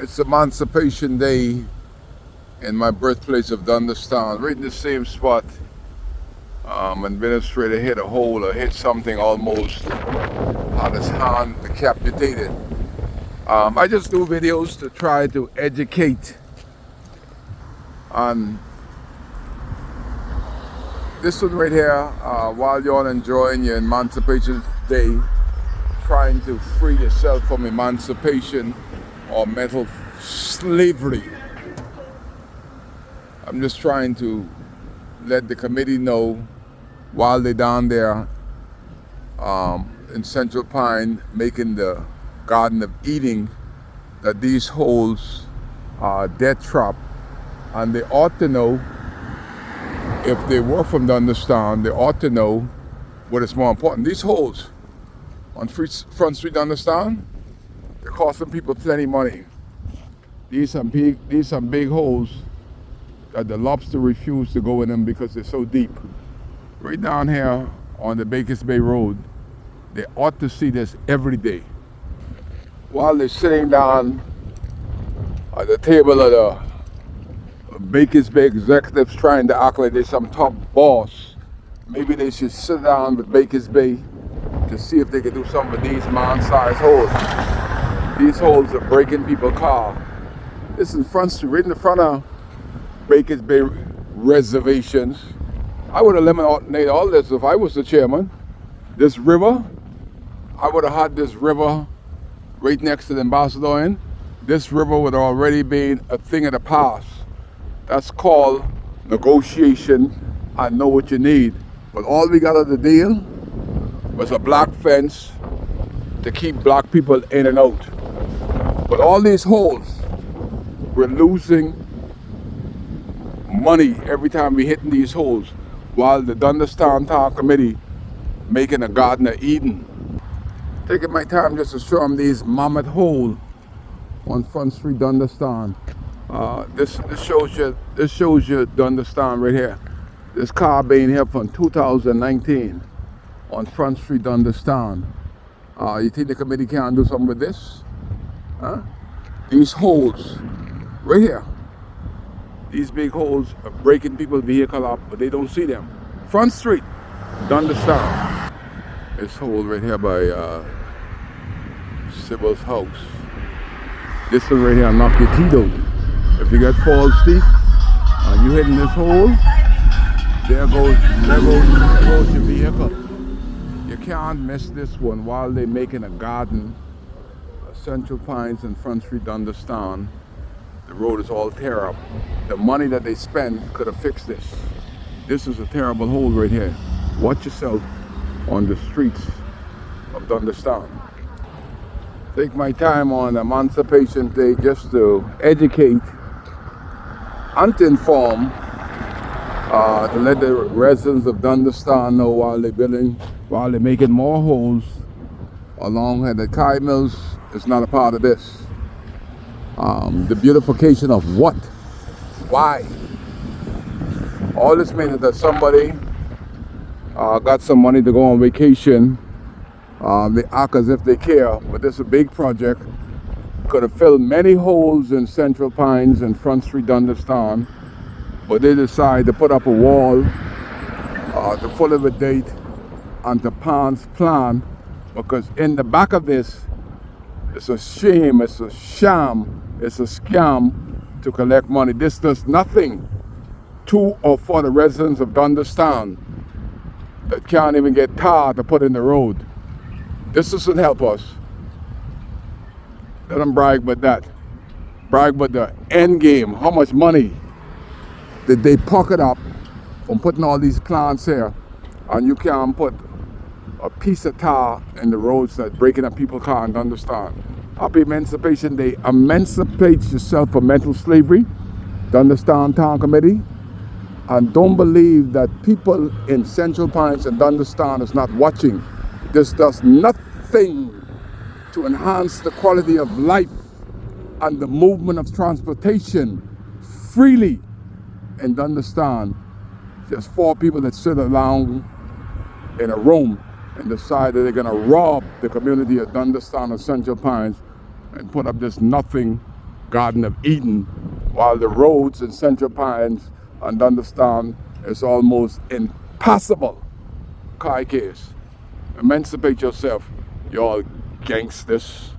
It's Emancipation Day in my birthplace of Dunderston, right in the same spot. Administrator hit a hole or hit something almost, had his hand decapitated. I just do videos to try to educate on this one right here, while you're enjoying your Emancipation Day, trying to free yourself from emancipation or mental slavery. I'm just trying to let the committee know while they're down there in Central Pine making the Garden of Eden that these holes are death trap, and they ought to know, if they were from Dunderston, they ought to know what is more important. These holes on Front Street Dunderston, they're costing people plenty money. These some big holes that the lobster refuse to go in them because they're so deep. Right down here on the Bakers Bay Road, they ought to see this every day. While they're sitting down at the table of the Bakers Bay executives trying to act like they're some top boss, maybe they should sit down with Bakers Bay to see if they can do something with these man-sized holes. These holes are breaking people's car. This is Front Street, right in the front of Bakers Bay reservations. I would eliminate all this if I was the chairman. This river, I would have had this river right next to the Ambassador Inn. This river would already be a thing of the past. That's called negotiation. I know what you need. But all we got of the deal was a black fence to keep black people in and out. But all these holes, we're losing money every time we hitting these holes, while the Dunderston Town Committee making a Garden of Eden. Taking my time just to show them these mammoth hole on Front Street Dunderston. This shows you Dunderston right here. This car being here from 2019 on Front Street Dunderston. You think the committee can't do something with this? Huh? These holes right here. These big holes are breaking people's vehicle up, but they don't see them. Front Street Dunderston. This hole right here by Sybil's house. This one right here knock your teeth out. If you got false teeth and you hitting this hole, there goes your vehicle. You can't miss this one while they're making a garden. Central Pines and Front Street Dunderston. The road is all tear up. The money that they spend could have fixed this. This is a terrible hole right here. Watch yourself on the streets of Dunderston. Take my time on Emancipation Day just to educate and to inform, to let the residents of Dunderston know while they're making more holes along at the Kai Mills is not a part of this. The beautification of what? Why? All this means that somebody got some money to go on vacation. They act as if they care, but this is a big project. Could have filled many holes in Central Pines and Front Street Dunderston, but they decide to put up a wall to facilitate and to plan, because in the back of this, it's a shame, it's a sham, it's a scam to collect money. This does nothing to or for the residents of Dunderston that can't even get tar to put in the road. This doesn't help us. Let them brag about that. Brag about the end game. How much money did they pocket up from putting all these plants here, and you can't put a piece of tar in the roads that's breaking up people's car and Dunderston. Happy Emancipation Day. Emancipate yourself from mental slavery, Dunderston Town Committee. And don't believe that people in Central Pines and Dunderston is not watching. This does nothing to enhance the quality of life and the movement of transportation freely in Dunderston. Just 4 people that sit around in a room and decide that they're going to rob the community of Dunderston or Central Pines and put up this nothing Garden of Eden, while the roads in Central Pines and Understand is almost impassable. Car case. Emancipate yourself, you all gangsters.